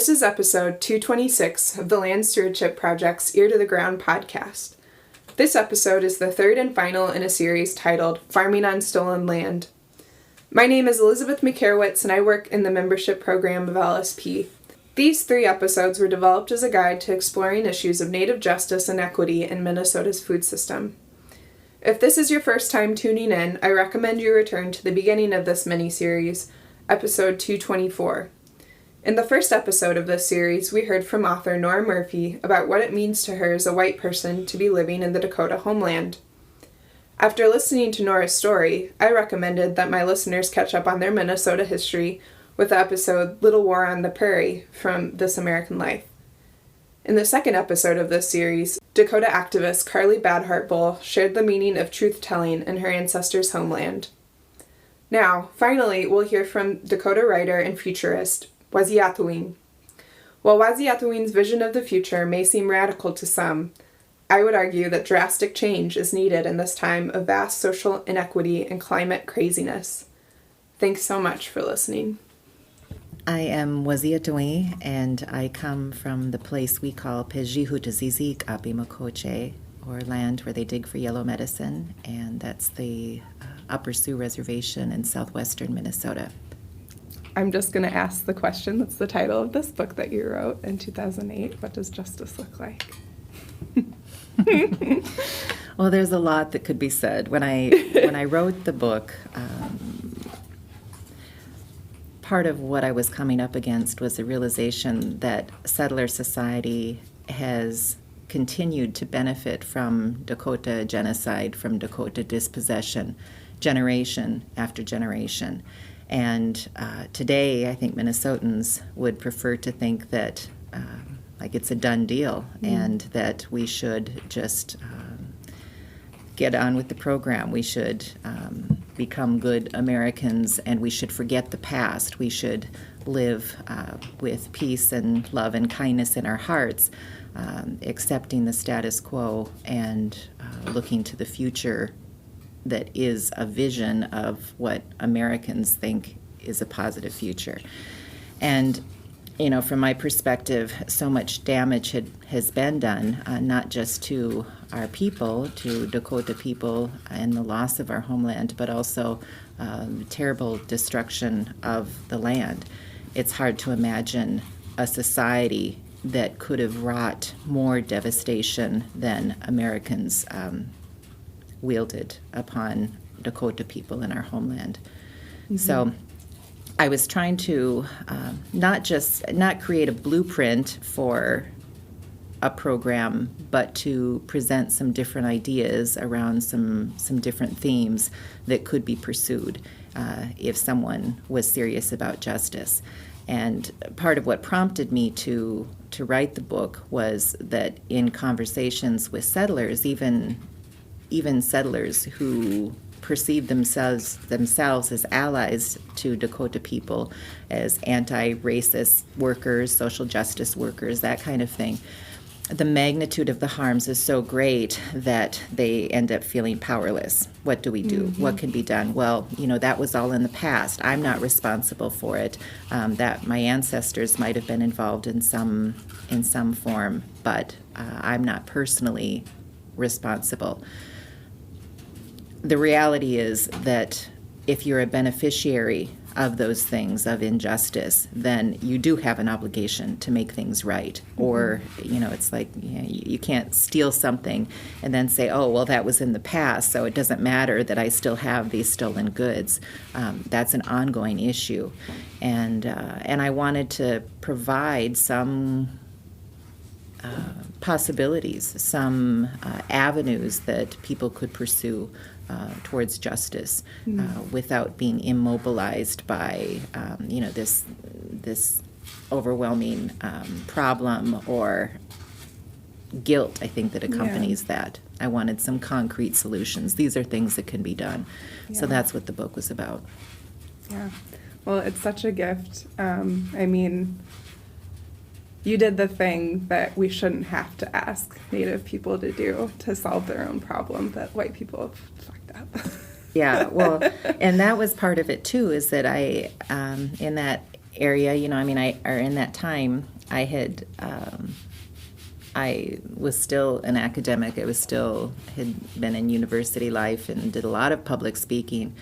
This is episode 226 of the Land Stewardship Project's Ear to the Ground podcast. This episode is the third and final in a series titled Farming on Stolen Land. My name is Elizabeth Makarewicz and I work in the membership program of LSP. These 3 episodes were developed as a guide to exploring issues of Native justice and equity in Minnesota's food system. If this is your first time tuning in, I recommend you return to the beginning of this mini-series, episode 224. In the first episode of this series, we heard from author Nora Murphy about what it means to her as a white person to be living in the Dakota homeland. After listening to Nora's story, I recommended that my listeners catch up on their Minnesota history with the episode Little War on the Prairie from This American Life. In the second episode of this series, Dakota activist Carly Badhart-Bull shared the meaning of truth-telling in her ancestors' homeland. Now, finally, we'll hear from Dakota writer and futurist Waziyatawin. While Waziyatawin's vision of the future may seem radical to some, I would argue that drastic change is needed in this time of vast social inequity and climate craziness. Thanks so much for listening. I am Waziyatawin, and I come from the place we call Pejihutazizik Abimakoche, or land where they dig for yellow medicine, and that's the Upper Sioux Reservation in southwestern Minnesota. I'm just going to ask the question that's the title of this book that you wrote in 2008. What does justice look like? Well, there's a lot that could be said. When I wrote the book, part of what I was coming up against was the realization that settler society has continued to benefit from Dakota genocide, from Dakota dispossession, generation after generation. And today, I think Minnesotans would prefer to think that like it's a done deal, and that we should just get on with the program. We should become good Americans, and we should forget the past. We should live with peace and love and kindness in our hearts, accepting the status quo and looking to the future that is a vision of what Americans think is a positive future. And, you know, from my perspective, so much damage has been done, not just to our people, to Dakota people, and the loss of our homeland, but also terrible destruction of the land. It's hard to imagine a society that could have wrought more devastation than Americans wielded upon Dakota people in our homeland. Mm-hmm. So I was trying to not create a blueprint for a program, but to present some different ideas around some different themes that could be pursued if someone was serious about justice. And part of what prompted me to write the book was that in conversations with settlers, even settlers who perceive themselves as allies to Dakota people, as anti-racist workers, social justice workers, that kind of thing, the magnitude of the harms is so great that they end up feeling powerless. What do we do? Mm-hmm. What can be done? Well, you know, that was all in the past. I'm not responsible for it. That my ancestors might have been involved in some form, but I'm not personally responsible. The reality is that if you're a beneficiary of those things, of injustice, then you do have an obligation to make things right. Mm-hmm. Or, you know, it's like you can't steal something and then say, oh, well, that was in the past, so it doesn't matter that I still have these stolen goods. That's an ongoing issue. And I wanted to provide some possibilities, some avenues that people could pursue towards justice without being immobilized by this overwhelming problem or guilt, I think, that accompanies that. I wanted some concrete solutions. These are things that can be done. Yeah. So that's what the book was about. Yeah. Well, it's such a gift. I mean, you did the thing that we shouldn't have to ask Native people to do to solve their own problem that white people have fucked up. Yeah, well, and that was part of it too, is that I, in that area, or in that time, I was still an academic. Had been in university life and did a lot of public speaking.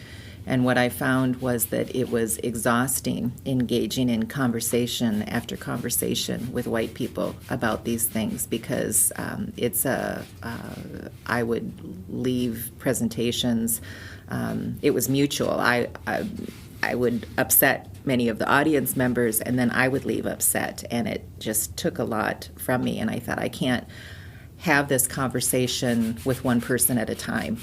And what I found was that it was exhausting engaging in conversation after conversation with white people about these things, because I would leave presentations. It was mutual. I would upset many of the audience members, and then I would leave upset, and it just took a lot from me. And I thought, I can't have this conversation with one person at a time.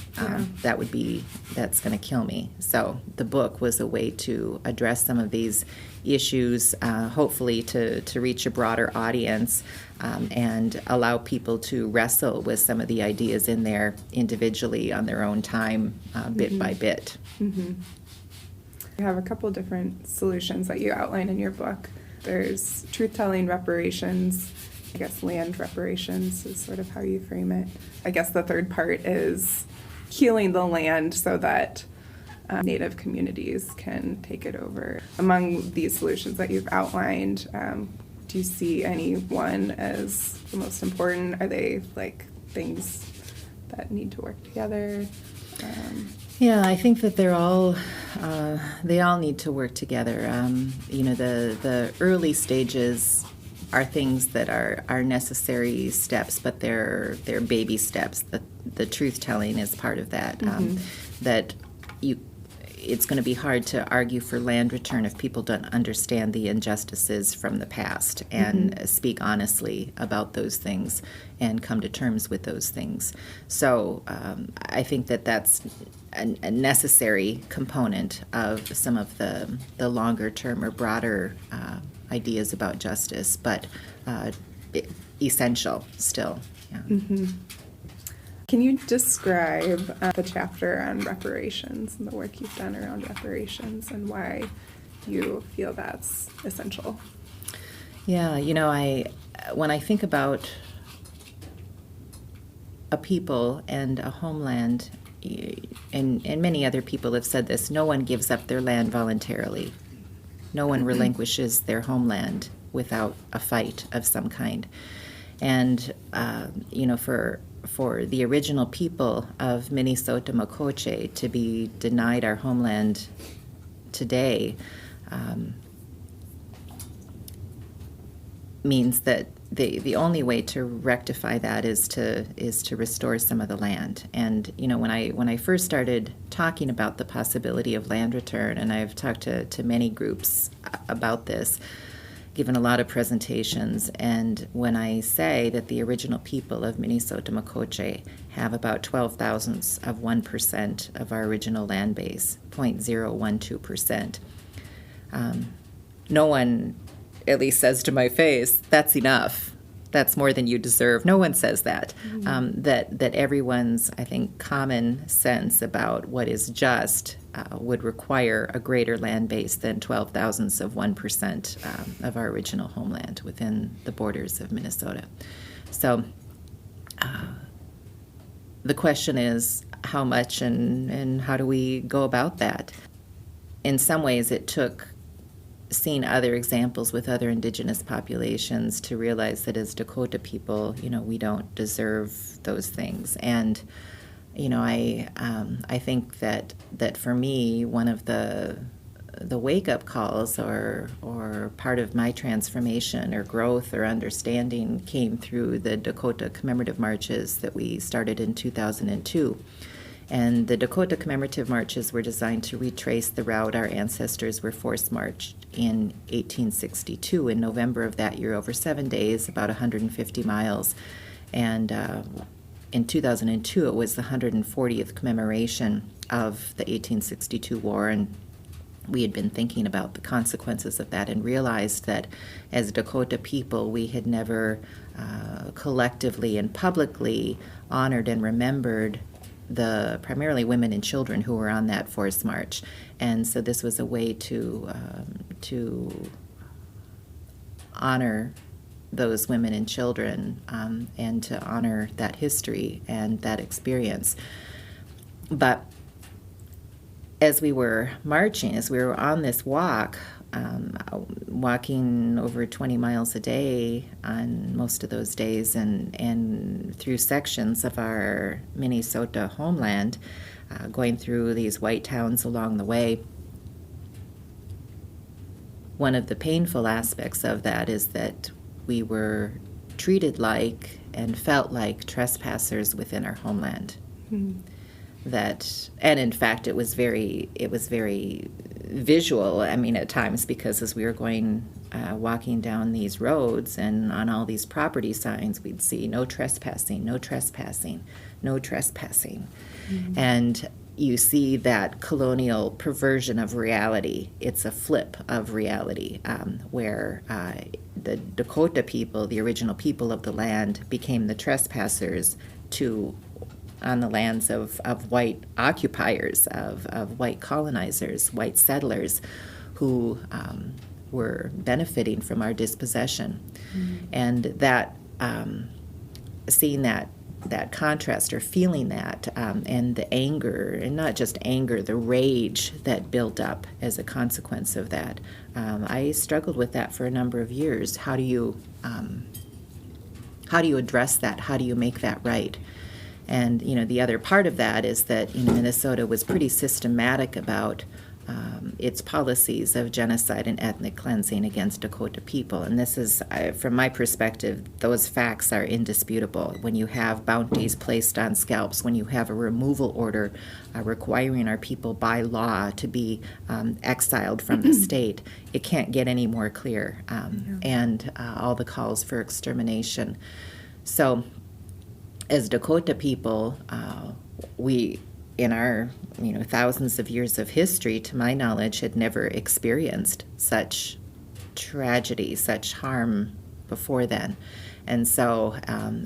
That's going to kill me. So the book was a way to address some of these issues, hopefully to reach a broader audience, and allow people to wrestle with some of the ideas in there individually on their own time, bit by bit. Mm-hmm. You have a couple different solutions that you outline in your book. There's truth-telling reparations. I guess land reparations is sort of how you frame it. I guess the third part is healing the land so that Native communities can take it over. Among these solutions that you've outlined, do you see any one as the most important? Are they like things that need to work together? Yeah, I think that they all need to work together. The early stages are things that are necessary steps, but they're baby steps. The truth telling is part of that. It's going to be hard to argue for land return if people don't understand the injustices from the past and speak honestly about those things and come to terms with those things. So I think that that's a necessary component of some of the longer term or broader ideas about justice, but essential still. Yeah. Mm-hmm. Can you describe the chapter on reparations and the work you've done around reparations and why you feel that's essential? Yeah, when I think about a people and a homeland, and many other people have said this, no one gives up their land voluntarily. No one relinquishes their homeland without a fight of some kind. And, for the original people of Minnesota Makoche to be denied our homeland today means that the only way to rectify that is to restore some of the land. And when I first started talking about the possibility of land return, and I've talked to many groups about this, given a lot of presentations, and when I say that the original people of Minnesota Makoche have about 12 thousandths of 1% of our original land base, 0.012%, no one at least says to my face, that's enough. That's more than you deserve. No one says that. That everyone's, I think, common sense about what is just would require a greater land base than 12 thousandths of 1% of our original homeland within the borders of Minnesota. So the question is how much and how do we go about that? In some ways, it took seeing other examples with other indigenous populations to realize that as Dakota people, we don't deserve those things. And, I think that for me, one of the wake-up calls or part of my transformation or growth or understanding came through the Dakota commemorative marches that we started in 2002. And the Dakota commemorative marches were designed to retrace the route our ancestors were forced marched in 1862 in November of that year, over 7 days, about 150 miles. And in 2002, it was the 140th commemoration of the 1862 war, and we had been thinking about the consequences of that and realized that as Dakota people, we had never collectively and publicly honored and remembered the primarily women and children who were on that forced march. And so this was a way to honor those women and children and to honor that history and that experience. But as we were marching, as we were on this walk, walking over 20 miles a day on most of those days, and through sections of our Minnesota homeland, going through these white towns along the way. One of the painful aspects of that is that we were treated like and felt like trespassers within our homeland. Mm-hmm. And in fact, it was very visual. I mean, at times, because as we were walking down these roads and on all these property signs, we'd see no trespassing, no trespassing, no trespassing. Mm-hmm. And you see that colonial perversion of reality. It's a flip of reality, where the Dakota people, the original people of the land, became the trespassers on the lands of white occupiers, of white colonizers, white settlers, who were benefiting from our dispossession. Mm-hmm. And that, seeing that contrast, or feeling that, and the anger, and not just anger, the rage that built up as a consequence of that. I struggled with that for a number of years. How do you address that? How do you make that right? And, the other part of that is that, Minnesota was pretty systematic about its policies of genocide and ethnic cleansing against Dakota people. And this is, from my perspective, those facts are indisputable. When you have bounties placed on scalps, when you have a removal order requiring our people by law to be exiled from the state, it can't get any more clear. And all the calls for extermination. So, as Dakota people, we, in our thousands of years of history, to my knowledge, had never experienced such tragedy, such harm before then. And so,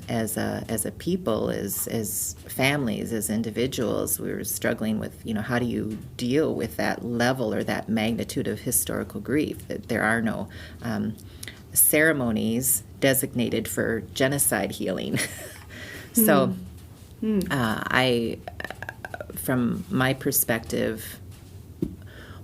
as a people, as families, as individuals, we were struggling with, how do you deal with that level or that magnitude of historical grief? That there are no ceremonies designated for genocide healing. So, from my perspective,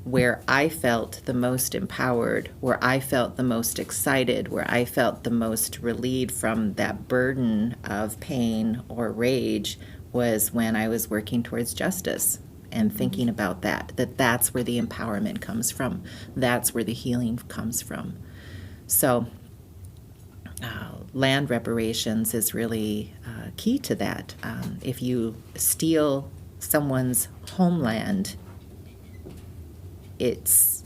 where I felt the most empowered, where I felt the most excited, where I felt the most relieved from that burden of pain or rage, was when I was working towards justice and thinking about that's where the empowerment comes from. That's where the healing comes from. So, land reparations is really key to that. If you steal someone's homeland, it's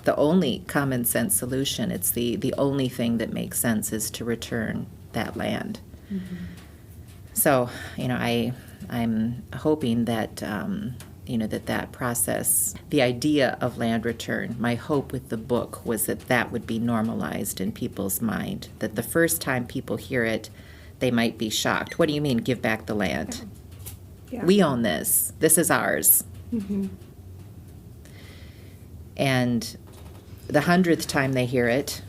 the only common sense solution. It's the only thing that makes sense is to return that land. Mm-hmm. So, I'm hoping that that process, the idea of land return, my hope with the book was that would be normalized in people's mind, that the first time people hear it, they might be shocked. What do you mean, give back the land? Yeah. We own this. This is ours. Mm-hmm. And the 100th time they hear it,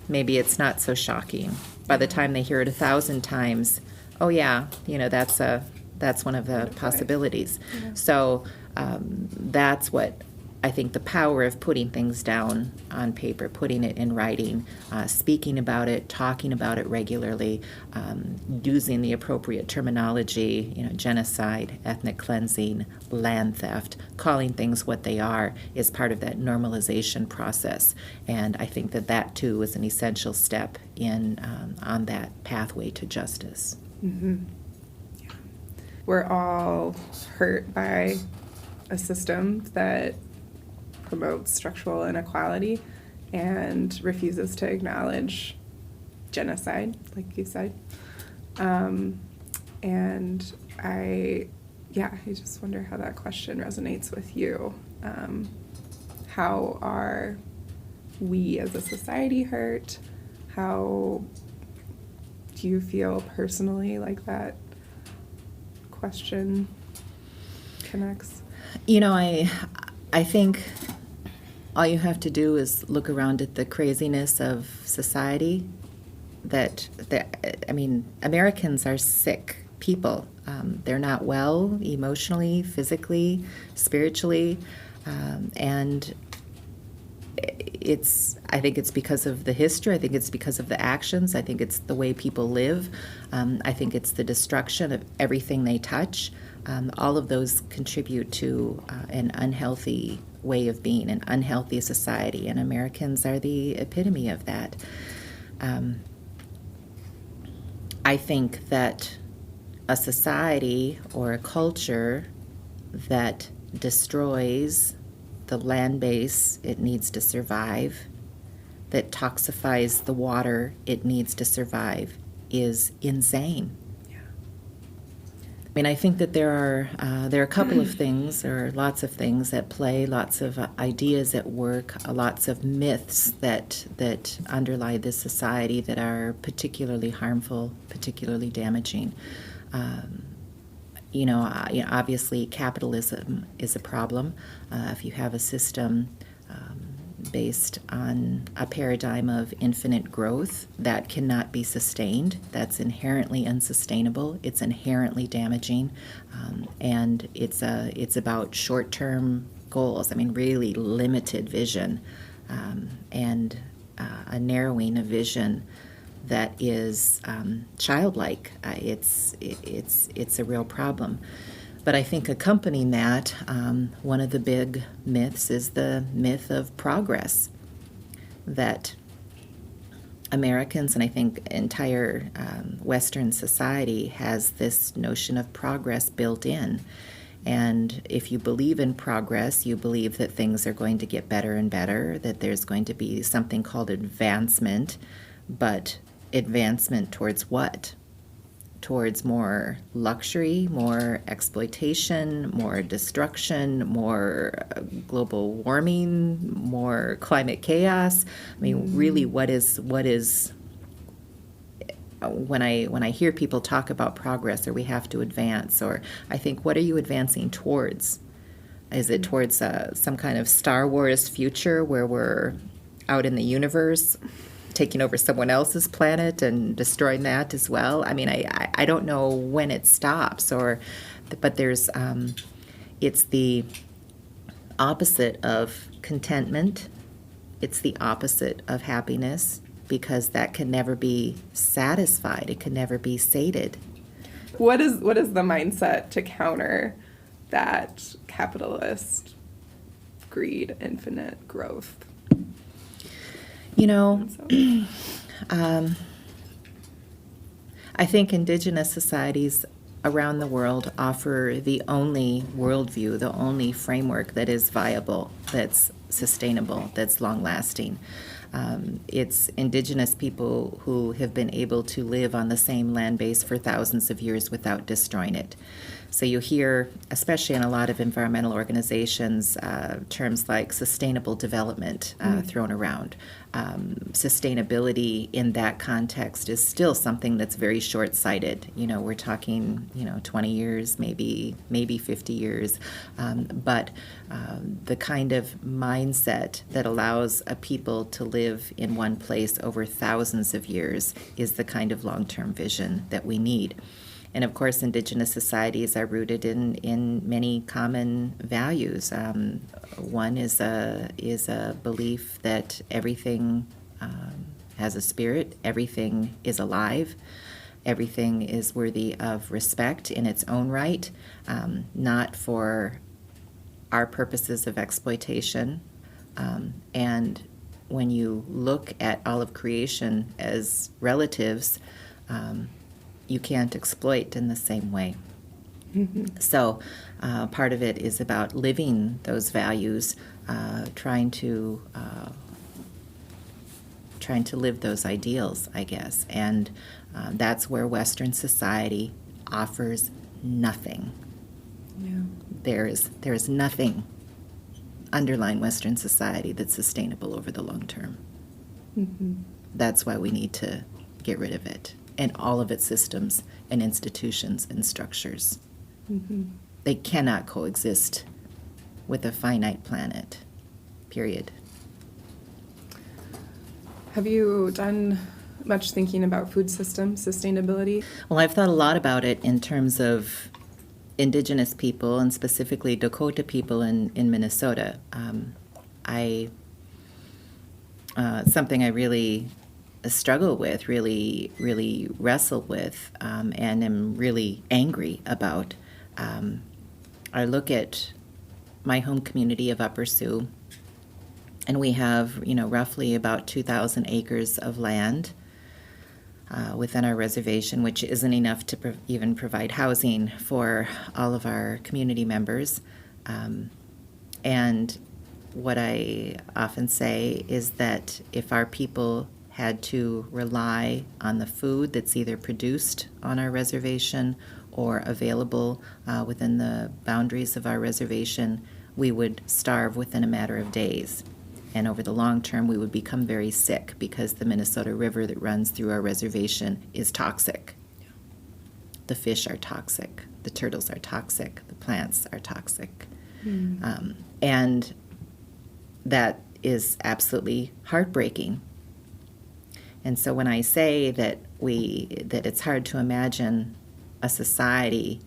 maybe it's not so shocking. By the time they hear it 1,000 times, oh yeah, that's one of the possibilities. Yeah. So that's what I think the power of putting things down on paper, putting it in writing, speaking about it, talking about it regularly, using the appropriate terminology, genocide, ethnic cleansing, land theft, calling things what they are, is part of that normalization process. And I think that too is an essential step on that pathway to justice. Mm-hmm. Yeah. We're all hurt by a system that promotes structural inequality and refuses to acknowledge genocide, like you said. And I just wonder how that question resonates with you. How are we as a society hurt? How do you feel personally like that question connects? I think all you have to do is look around at the craziness of society. Americans are sick people. They're not well emotionally, physically, spiritually, and I think it's because of the history. I think it's because of the actions. I think it's the way people live. I think it's the destruction of everything they touch. All of those contribute to an unhealthy way of being, an unhealthy society, and Americans are the epitome of that. I think that a society or a culture that destroys the land base it needs to survive, that toxifies the water it needs to survive, is insane. Yeah. I mean, I think that there are a couple of things, or lots of things at play, lots of ideas at work, lots of myths that underlie this society that are particularly harmful, particularly damaging. Obviously capitalism is a problem. If you have a system based on a paradigm of infinite growth, that cannot be sustained. That's inherently unsustainable. It's inherently damaging, and it's about short-term goals. I mean, really limited vision, and a narrowing of vision that is childlike. It's a real problem. But I think accompanying that, one of the big myths is the myth of progress, that Americans, and I think entire Western society, has this notion of progress built in. And if you believe in progress, you believe that things are going to get better and better, that there's going to be something called advancement, but advancement towards what? Towards more luxury, more exploitation, more destruction, more global warming, more climate chaos. I mean, really, what is when I hear people talk about progress, or we have to advance, or I think, what are you advancing towards? Is it towards some kind of Star Wars future where we're out in the universe, taking over someone else's planet and destroying that as well? I mean, I don't know when it stops, but there's it's the opposite of contentment. It's the opposite of happiness, because that can never be satisfied. It can never be sated. What is the mindset to counter that capitalist greed, infinite growth? I think indigenous societies around the world offer the only worldview, the only framework that is viable, that's sustainable, that's long-lasting. It's indigenous people who have been able to live on the same land base for thousands of years without destroying it. So you hear, especially in a lot of environmental organizations, terms like sustainable development thrown around. Sustainability in that context is still something that's very short-sighted. We're talking, 20 years, maybe 50 years. But the kind of mindset that allows a people to live in one place over thousands of years is the kind of long-term vision that we need. And of course, indigenous societies are rooted in many common values. One is a belief that everything has a spirit, everything is alive, everything is worthy of respect in its own right, not for our purposes of exploitation. And when you look at all of creation as relatives, you can't exploit in the same way. Mm-hmm. So part of it is about living those values, trying to live those ideals, I guess. And that's where Western society offers nothing. Yeah. There is nothing underlying Western society that's sustainable over the long term. Mm-hmm. That's why we need to get rid of it, and all of its systems and institutions and structures. Mm-hmm. They cannot coexist with a finite planet, period. Have you done much thinking about food system sustainability? Well, I've thought a lot about it in terms of indigenous people, and specifically Dakota people in Minnesota. something I really struggle with, really wrestle with, and am really angry about. I look at my home community of Upper Sioux, and we have, roughly about 2,000 acres of land within our reservation, which isn't enough to even provide housing for all of our community members. And what I often say is that if our people had to rely on the food that's either produced on our reservation or available within the boundaries of our reservation, we would starve within a matter of days. And over the long term, we would become very sick because the Minnesota River that runs through our reservation is toxic. The fish are toxic. The turtles are toxic. The plants are toxic. And that is absolutely heartbreaking. And so when I say that it's hard to imagine a society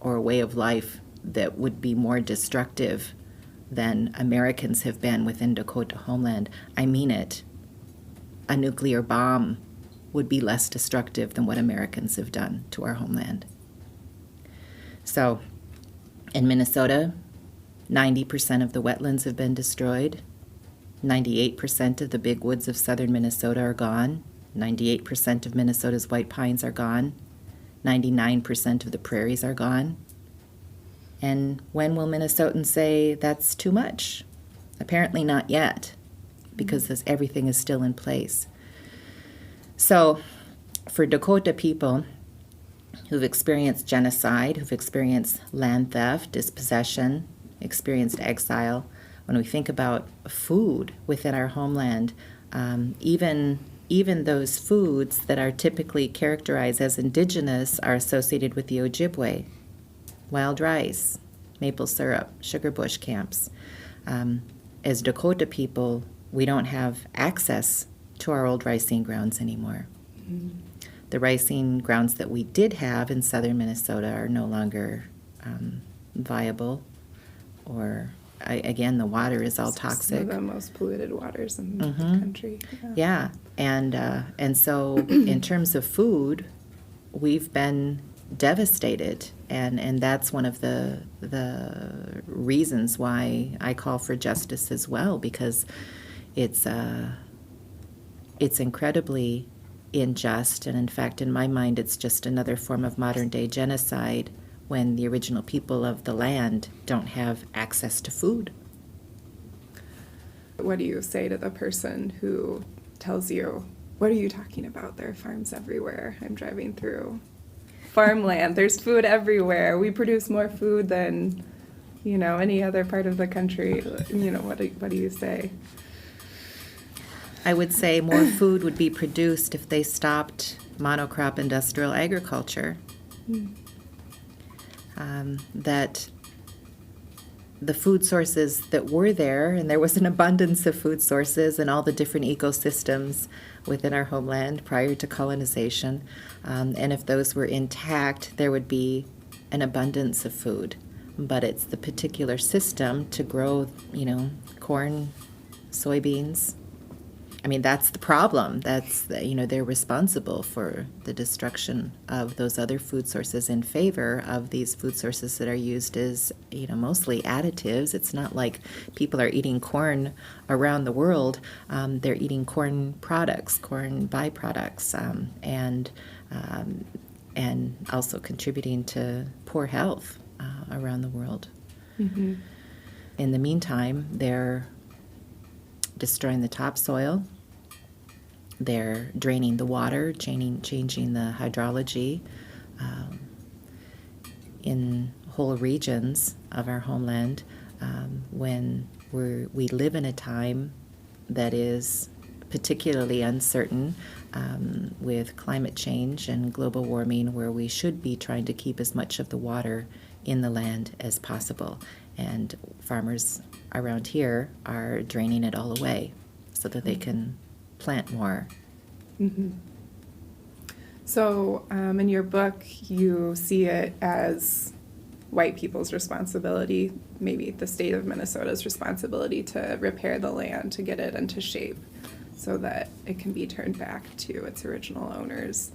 or a way of life that would be more destructive than Americans have been within Dakota homeland, I mean it. A nuclear bomb would be less destructive than what Americans have done to our homeland. So in Minnesota, 90% of the wetlands have been destroyed. 98% of the big woods of southern Minnesota are gone. 98% of Minnesota's white pines are gone. 99% of the prairies are gone. And when will Minnesotans say that's too much? Apparently not yet, because everything is still in place. So for Dakota people who've experienced genocide, who've experienced land theft, dispossession, experienced exile, when we think about food within our homeland, even those foods that are typically characterized as indigenous are associated with the Ojibwe. Wild rice, maple syrup, sugar bush camps. As Dakota people, we don't have access to our old ricing grounds anymore. The ricing grounds that we did have in southern Minnesota are no longer viable, or again, the water is all toxic. Some of the most polluted waters in the country. Yeah. And so in terms of food, we've been devastated, and that's one of the reasons why I call for justice as well, because it's incredibly unjust, and in fact, in my mind, it's just another form of modern-day genocide when the original people of the land don't have access to food. What do you say to the person who tells you, what are you talking about? There are farms everywhere. I'm driving through farmland. There's food everywhere. We produce more food than, any other part of the country. What do you say? I would say more food would be produced if they stopped monocrop industrial agriculture. That the food sources that were there, and there was an abundance of food sources and all the different ecosystems within our homeland prior to colonization, and if those were intact, there would be an abundance of food. But it's the particular system to grow, corn, soybeans. I mean, that's the problem. They're responsible for the destruction of those other food sources in favor of these food sources that are used as, mostly additives. It's not like people are eating corn around the world. They're eating corn products, corn byproducts, and also contributing to poor health around the world. In the meantime, they're destroying the topsoil. They're draining the water, changing the hydrology in whole regions of our homeland when we live in a time that is particularly uncertain with climate change and global warming, where we should be trying to keep as much of the water in the land as possible. And farmers around here are draining it all away so that they can plant more. So in your book, you see it as white people's responsibility, maybe the state of Minnesota's responsibility to repair the land, to get it into shape so that it can be turned back to its original owners.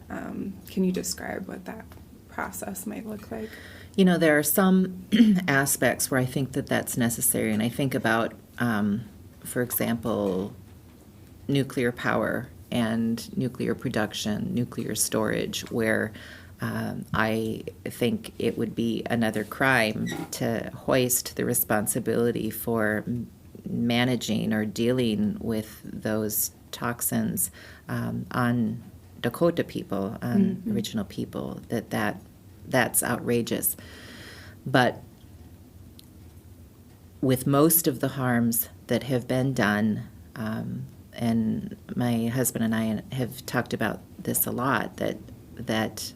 Can you describe what that process might look like? You know, there are some aspects where I think that that's necessary, and I think about, for example, nuclear power and nuclear production, nuclear storage, where I think it would be another crime to hoist the responsibility for managing or dealing with those toxins on Dakota people, on original people, that's outrageous. But with most of the harms that have been done, and my husband and I have talked about this a lot, that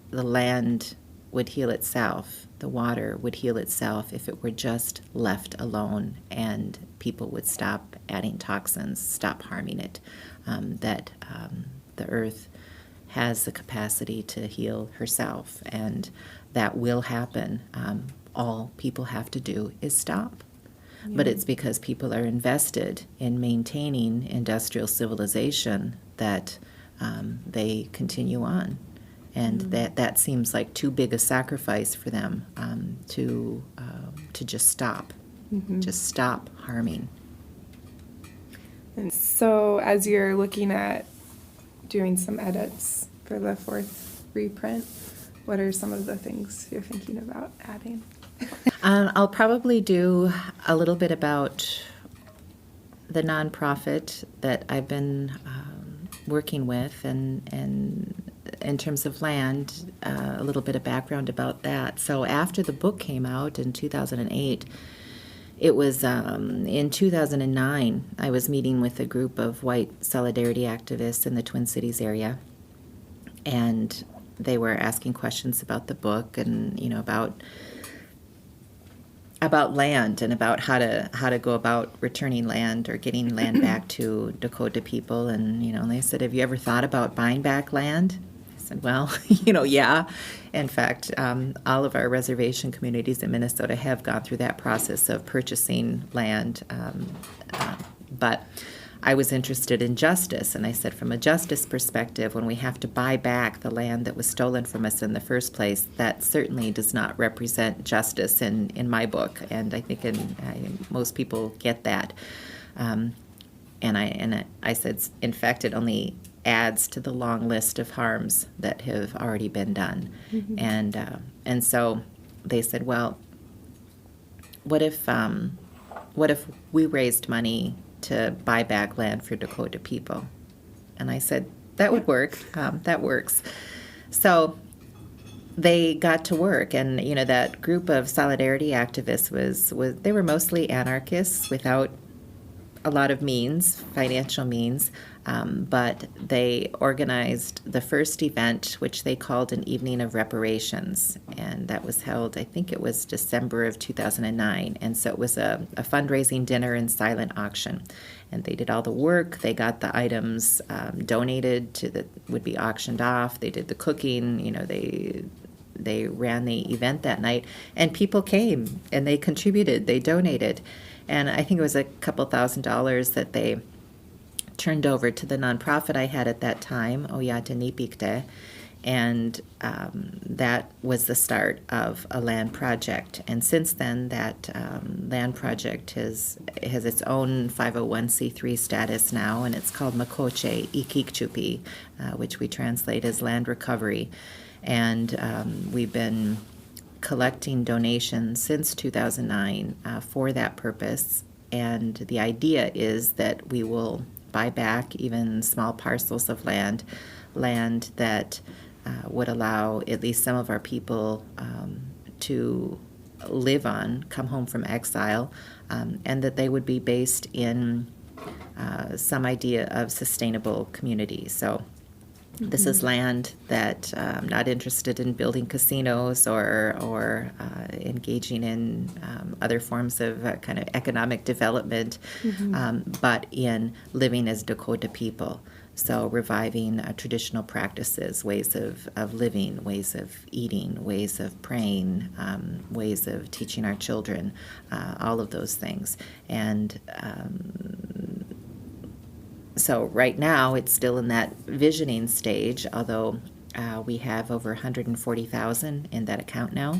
the land would heal itself, the water would heal itself if it were just left alone and people would stop adding toxins, stop harming it, that the earth has the capacity to heal herself, and that will happen. All people have to do is stop. Yeah. But it's because people are invested in maintaining industrial civilization that they continue on. And that seems like too big a sacrifice for them to just stop, just stop harming. And so as you're looking at doing some edits for the fourth reprint, what are some of the things you're thinking about adding? I'll probably do a little bit about the nonprofit that I've been working with, and in terms of land, a little bit of background about that. So after the book came out in 2008, it was in 2009, I was meeting with a group of white solidarity activists in the Twin Cities area, and they were asking questions about the book and, you know, about land and about how to go about returning land or getting land back to Dakota people. And, you know, they said, have you ever thought about buying back land? I said, well, you know, yeah. In fact, all of our reservation communities in Minnesota have gone through that process of purchasing land. But I was interested in justice, and I said, from a justice perspective, when we have to buy back the land that was stolen from us in the first place, that certainly does not represent justice in my book, and I think most people get that. And I said, in fact, it only adds to the long list of harms that have already been done. And so they said, well, what if we raised money to buy back land for Dakota people? And I said, that would work. That works. So they got to work, and, you know, that group of solidarity activists they were mostly anarchists without a lot of means, financial means, but they organized the first event, which they called an Evening of Reparations, and that was held, I think it was December of 2009, and so it was a fundraising dinner and silent auction, and they did all the work. They got the items donated would be auctioned off. They did the cooking, you know, they ran the event that night, and people came, and they contributed, they donated. And I think it was a couple $1,000s that they turned over to the nonprofit I had at that time, Waziyatawin, and that was the start of a land project. And since then, that land project has its own 501c3 status now, and it's called Makoche Ikikchupi, which we translate as land recovery. And we've been collecting donations since 2009 for that purpose, and the idea is that we will buy back even small parcels of land that would allow at least some of our people to live on, come home from exile, and that they would be based in some idea of sustainable community. So this is land that I'm not interested in building casinos or engaging in other forms of kind of economic development, but in living as Dakota people. So reviving traditional practices, ways of living, ways of eating, ways of praying, ways of teaching our children, all of those things. And so right now it's still in that visioning stage, although we have over 140,000 in that account now.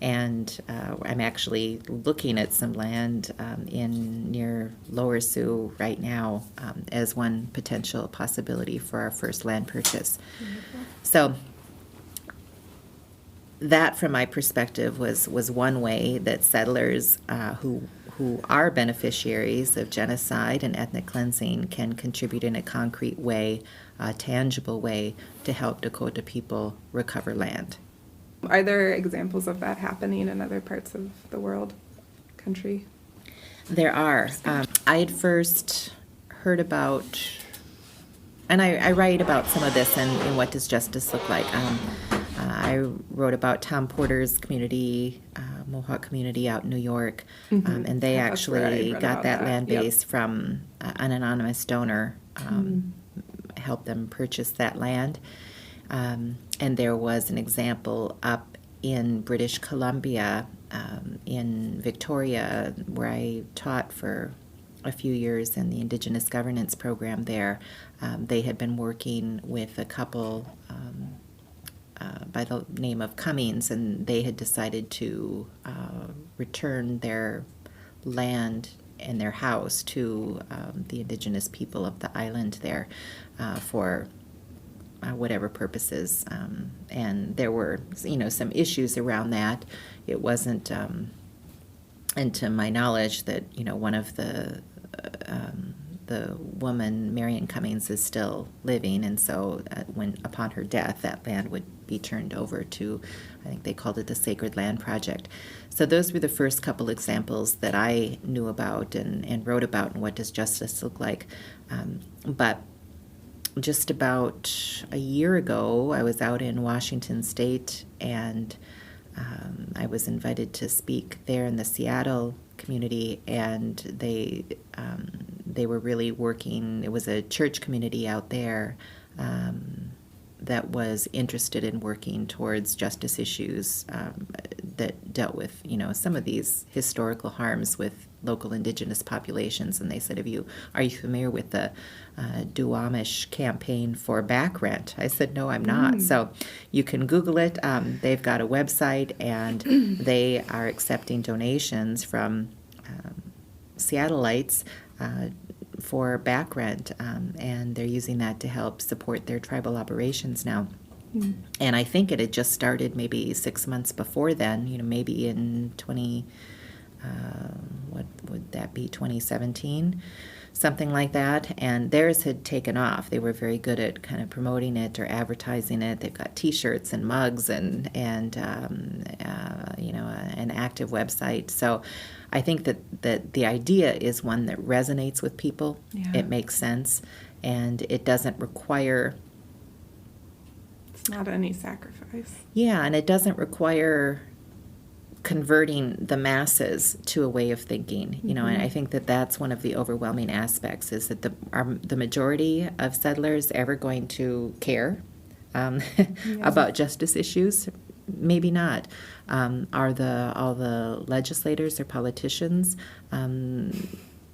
And I'm actually looking at some land in near Lower Sioux right now as one potential possibility for our first land purchase. So that, from my perspective, was one way that settlers who are beneficiaries of genocide and ethnic cleansing can contribute in a concrete way, a tangible way, to help Dakota people recover land. Are there examples of that happening in other parts of the world, country? There are. I had first heard about, and I write about some of this in What Does Justice Look Like? I wrote about Tom Porter's community, Mohawk community out in New York, and they actually got that land base from an anonymous donor, helped them purchase that land. And there was an example up in British Columbia, in Victoria, where I taught for a few years in the Indigenous governance program there. They had been working with a couple by the name of Cummings, and they had decided to return their land and their house to the Indigenous people of the island there for whatever purposes. And there were, some issues around that. It wasn't, and to my knowledge, that, one of the woman, Marion Cummings, is still living, and so upon her death, that land would be turned over to, I think they called it the Sacred Land Project. So those were the first couple examples that I knew about and wrote about in What Does Justice Look Like? But just about a year ago, I was out in Washington State, and I was invited to speak there in the Seattle community, and they were really working. It was a church community out there that was interested in working towards justice issues that dealt with, some of these historical harms with local Indigenous populations. And they said, are you familiar with the Duwamish campaign for back rent? I said, no, I'm not. So you can Google it. They've got a website, and they are accepting donations from Seattleites for back rent, and they're using that to help support their tribal operations now. And I think it had just started maybe 6 months before then, maybe in what would that be, 2017, something like that. And theirs had taken off. They were very good at kind of promoting it or advertising it. They've got T-shirts and mugs and an active website. So I think that the idea is one that resonates with people. Yeah. It makes sense, and it doesn't require... It's not any sacrifice. Yeah, and it doesn't require converting the masses to a way of thinking, and I think that that's one of the overwhelming aspects, is that the majority of settlers ever going to care about justice issues? Maybe not. Are all the legislators or politicians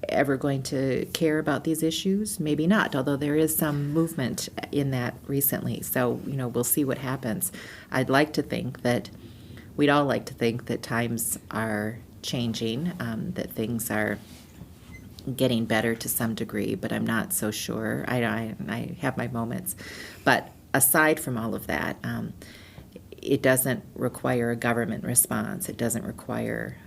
ever going to care about these issues? Maybe not, although there is some movement in that recently. So, we'll see what happens. We'd all like to think that times are changing, that things are getting better to some degree, but I'm not so sure. I have my moments. But aside from all of that, it doesn't require a government response. It doesn't require,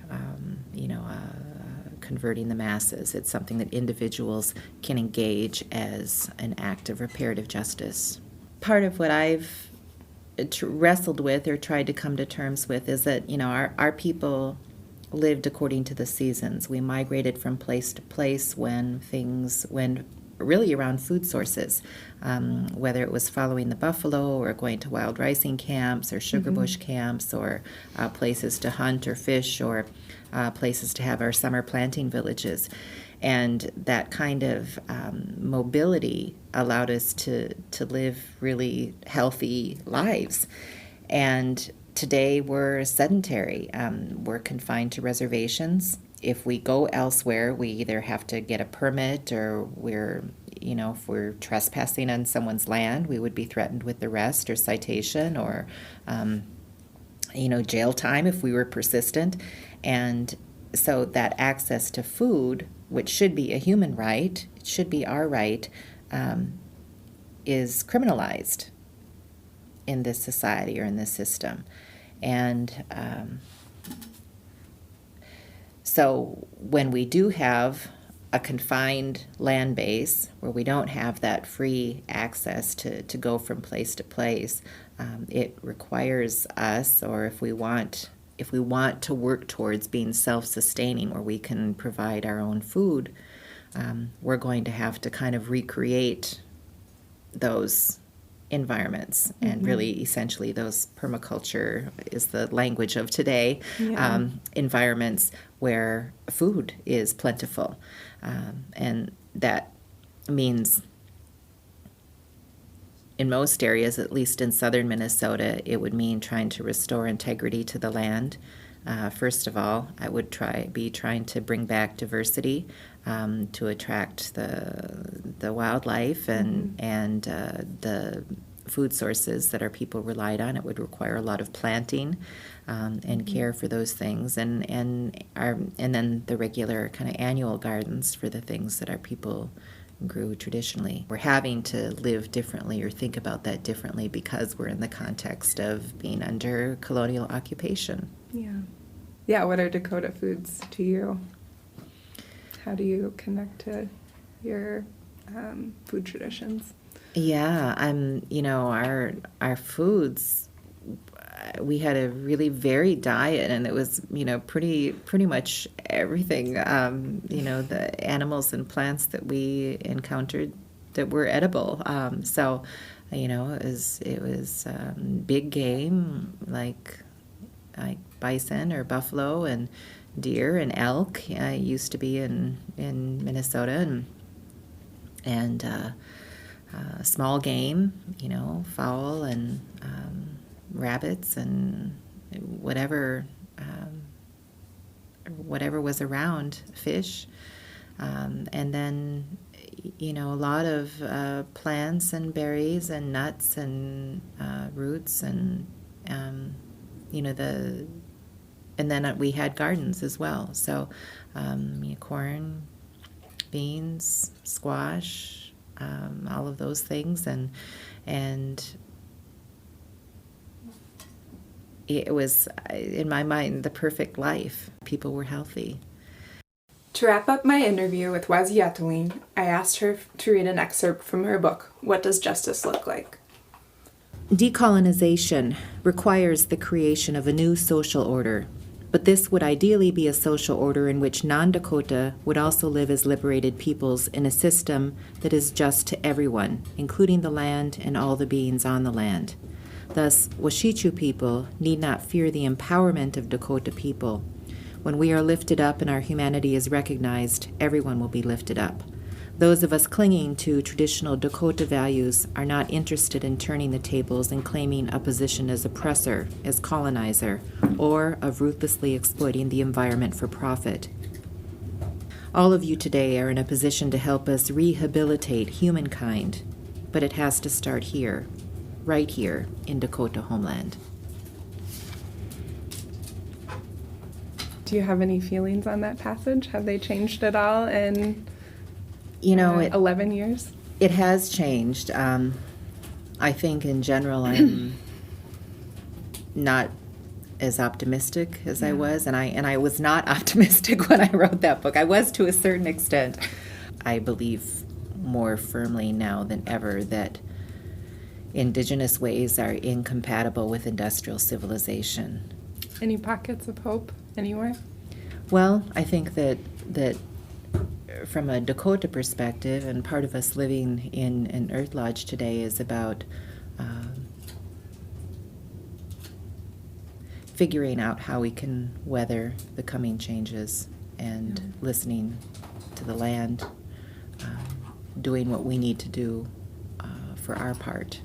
converting the masses. It's something that individuals can engage as an act of reparative justice. Part of what I've wrestled with or tried to come to terms with is that, our people lived according to the seasons. We migrated from place to place when really around food sources, whether it was following the buffalo or going to wild ricing camps or sugar bush camps or places to hunt or fish or places to have our summer planting villages. And that kind of mobility allowed us to live really healthy lives. And today we're sedentary. We're confined to reservations. If we go elsewhere, we either have to get a permit, or if we're trespassing on someone's land, we would be threatened with arrest or citation or, jail time if we were persistent. And so that access to food, which should be a human right, it should be our right, is criminalized in this society or in this system. And so when we do have a confined land base where we don't have that free access to go from place to place, it requires us, or if we want to work towards being self-sustaining, where we can provide our own food, we're going to have to kind of recreate those environments. And really, essentially, those permaculture is the language of today, environments where food is plentiful. And that means, in most areas, at least in southern Minnesota, it would mean trying to restore integrity to the land. First of all, I would be trying to bring back diversity, to attract the wildlife and the food sources that our people relied on. It would require a lot of planting and care for those things, and then the regular kind of annual gardens for the things that our people grew traditionally. We're having to live differently or think about that differently because we're in the context of being under colonial occupation. Yeah, what are Dakota foods to you? How do you connect to your food traditions? Yeah, our foods, we had a really varied diet, and it was, pretty much everything, the animals and plants that we encountered that were edible. So, it was big game, like bison or buffalo and deer and elk. I used to be in Minnesota, and small game, fowl and rabbits and whatever was around, fish, and then a lot of plants and berries and nuts and roots and and then we had gardens as well. So corn, beans, squash, all of those things, and it was, in my mind, the perfect life. People were healthy. To wrap up my interview with Waziyatawin, I asked her to read an excerpt from her book, What Does Justice Look Like? Decolonization requires the creation of a new social order, but this would ideally be a social order in which non-Dakota would also live as liberated peoples in a system that is just to everyone, including the land and all the beings on the land. Thus, Washichu people need not fear the empowerment of Dakota people. When we are lifted up and our humanity is recognized, everyone will be lifted up. Those of us clinging to traditional Dakota values are not interested in turning the tables and claiming a position as oppressor, as colonizer, or of ruthlessly exploiting the environment for profit. All of you today are in a position to help us rehabilitate humankind, but it has to start here, right here in Dakota homeland. Do you have any feelings on that passage? Have they changed at all in 11 years? It has changed. I think in general I'm not as optimistic as I was, and I was not optimistic when I wrote that book. I was to a certain extent. I believe more firmly now than ever that indigenous ways are incompatible with industrial civilization. Any pockets of hope anywhere? Well, I think that from a Dakota perspective, and part of us living in an Earth Lodge today is about figuring out how we can weather the coming changes and listening to to the land, doing what we need to do for our part.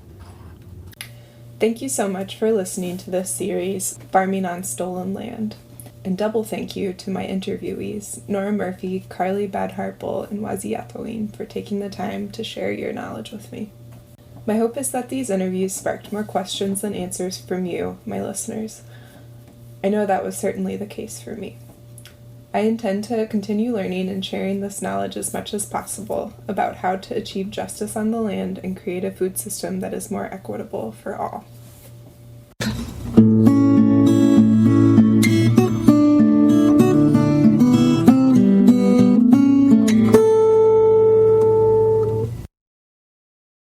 Thank you so much for listening to this series, Farming on Stolen Land. And double thank you to my interviewees, Nora Murphy, Carly Badharpel, and Waziyatawin, for taking the time to share your knowledge with me. My hope is that these interviews sparked more questions than answers from you, my listeners. I know that was certainly the case for me. I intend to continue learning and sharing this knowledge as much as possible about how to achieve justice on the land and create a food system that is more equitable for all.